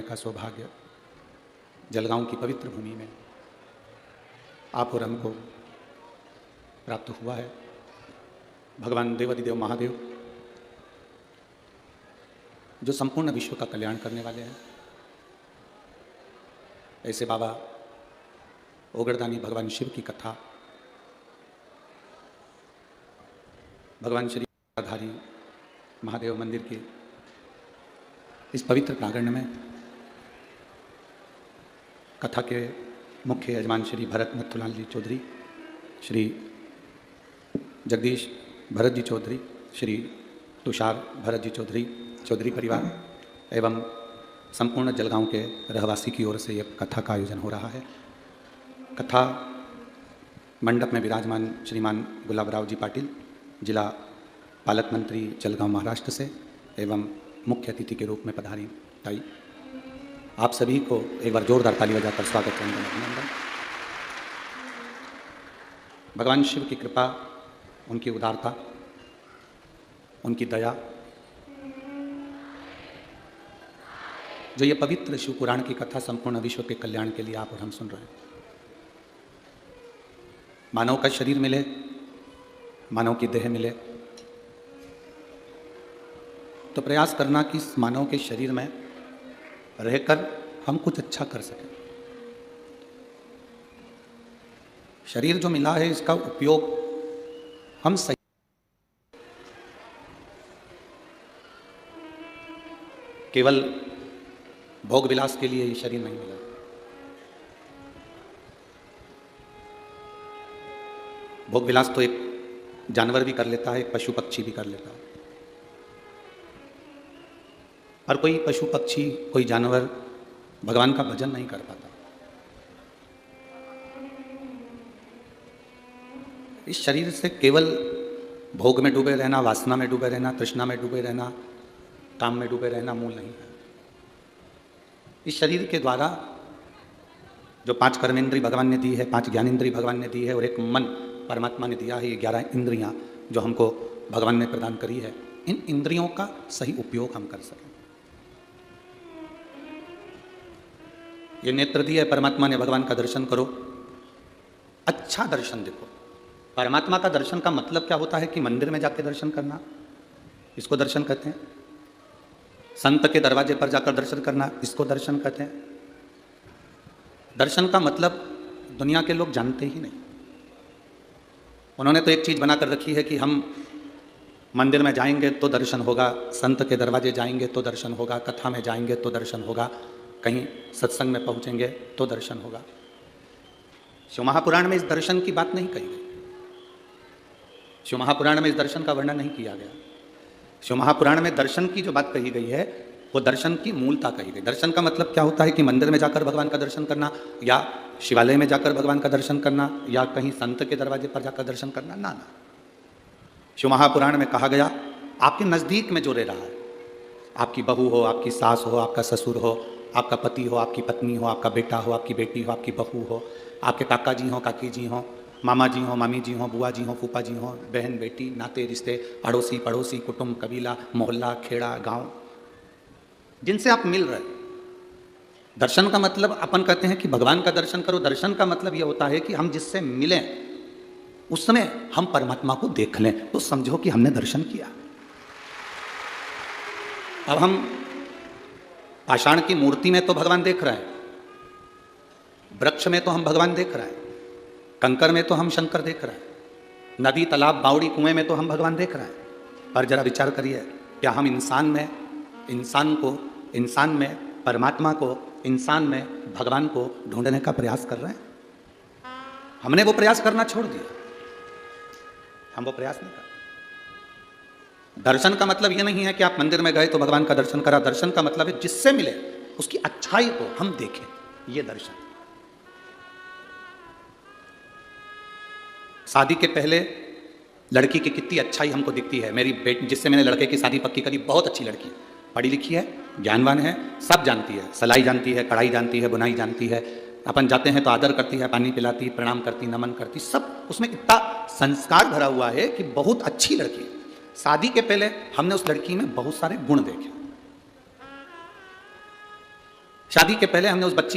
का सौभाग्य जलगांव की पवित्र भूमि में आप और हमको प्राप्त हुआ है। भगवान देवाधिदेव महादेव जो संपूर्ण विश्व का कल्याण करने वाले हैं, ऐसे बाबा ओगरदानी भगवान शिव की कथा भगवान श्री धारी महादेव मंदिर के इस पवित्र प्रांगण में कथा के मुख्य यजमान श्री भरत नथुलाल जी चौधरी, श्री जगदीश भरत जी चौधरी, श्री तुषार भरत जी चौधरी, चौधरी परिवार एवं संपूर्ण जलगांव के रहवासी की ओर से यह कथा का आयोजन हो रहा है। कथा मंडप में विराजमान श्रीमान गुलाबराव जी पाटिल, जिला पालक मंत्री जलगांव महाराष्ट्र से एवं मुख्य अतिथि के रूप में पधारी ताई, आप सभी को एक बार जोरदार ताली बजाकर स्वागत करने अभिनंदन। भगवान शिव की कृपा, उनकी उदारता, उनकी दया, जो ये पवित्र शिव पुराण की कथा संपूर्ण विश्व के कल्याण के लिए आप और हम सुन रहे हैं। मानव का शरीर मिले, मानव की देह मिले, तो प्रयास करना कि इस मानव के शरीर में रहकर हम कुछ अच्छा कर सकें। शरीर जो मिला है इसका उपयोग हम सही, केवल भोग विलास के लिए ये शरीर नहीं मिला। भोग विलास तो एक जानवर भी कर लेता है, एक पशु पक्षी भी कर लेता है, पर कोई पशु पक्षी, कोई जानवर भगवान का भजन नहीं कर पाता। इस शरीर से केवल भोग में डूबे रहना, वासना में डूबे रहना, तृष्णा में डूबे रहना, काम में डूबे रहना मूल नहीं है। इस शरीर के द्वारा जो 5 कर्मेंद्रिय भगवान ने दी है, 5 ज्ञानेंद्रिय भगवान ने दी है और एक मन परमात्मा ने दिया है, ये 11 इंद्रियां जो हमको भगवान ने प्रदान करी है, इन इंद्रियों का सही उपयोग हम कर सकें। ये नेत्र दिया है परमात्मा ने, भगवान का दर्शन करो, अच्छा दर्शन देखो। परमात्मा का दर्शन का मतलब क्या होता है कि मंदिर में जाकर दर्शन करना, इसको दर्शन कहते हैं। संत के दरवाजे पर जाकर दर्शन करना, इसको दर्शन कहते हैं। दर्शन का मतलब दुनिया के लोग जानते ही नहीं। उन्होंने तो एक चीज़ बनाकर रखी है कि हम मंदिर में जाएंगे तो दर्शन होगा, संत के दरवाजे जाएंगे तो दर्शन होगा, कथा में जाएंगे तो दर्शन होगा, कहीं सत्संग में पहुंचेंगे तो दर्शन होगा। शिव महापुराण में इस दर्शन की बात नहीं कही गई। शिव महापुराण में इस दर्शन का वर्णन नहीं किया गया। शिव महापुराण में दर्शन की जो बात कही गई है वो दर्शन की मूलता कही गई। दर्शन का मतलब क्या होता है कि मंदिर में जाकर भगवान का दर्शन करना, या शिवालय में जाकर भगवान का दर्शन करना, या कहीं संत के दरवाजे पर जाकर दर्शन करना, ना ना। शिव महापुराण में कहा गया आपके नज़दीक में जो रह रहा है, आपकी बहू हो, आपकी सास हो, आपका ससुर हो, आपका पति हो, आपकी पत्नी हो, आपका बेटा हो, आपकी बेटी हो, आपकी बहू हो, आपके काका जी हो, काकी जी हो, मामा जी हो, मामी जी हो, बुआ जी हो, फूफा जी हो, बहन बेटी, नाते रिश्ते, अड़ोसी पड़ोसी, कुटुंब, कबीला, मोहल्ला, खेड़ा, गांव, जिनसे आप मिल रहे। दर्शन का मतलब अपन कहते हैं कि भगवान का दर्शन करो। दर्शन का मतलब यह होता है कि हम जिससे मिलें उस समय हम परमात्मा को देख लें, तो समझो कि हमने दर्शन किया। अब हम पाषाण की मूर्ति में तो भगवान देख रहे हैं, वृक्ष में तो हम भगवान देख रहे हैं, कंकर में तो हम शंकर देख रहे हैं, नदी, तालाब, बावड़ी, कुएं में तो हम भगवान देख रहे हैं। पर जरा विचार करिए, क्या हम इंसान में परमात्मा को, इंसान में भगवान को ढूंढने का प्रयास कर रहे हैं? हमने वो प्रयास करना छोड़ दिया। हम वो प्रयास नहीं कर। दर्शन का मतलब ये नहीं है कि आप मंदिर में गए तो भगवान का दर्शन करा। दर्शन का मतलब है जिससे मिले उसकी अच्छाई को हम देखें, ये दर्शन। शादी के पहले लड़की की कितनी अच्छाई हमको दिखती है। मेरी बेटी, जिससे मैंने लड़के की शादी पक्की करी, बहुत अच्छी लड़की, पढ़ी लिखी है, ज्ञानवान है, सब जानती है, सिलाई जानती है, कढ़ाई जानती है, बुनाई जानती है। अपन जाते हैं तो आदर करती है, पानी पिलाती, प्रणाम करती, नमन करती, सब उसमें इतना संस्कार भरा हुआ है कि बहुत अच्छी लड़की है। शादी के पहले हमने उस लड़की में बहुत सारे गुण देखे। शादी के पहले हमने उस बच्ची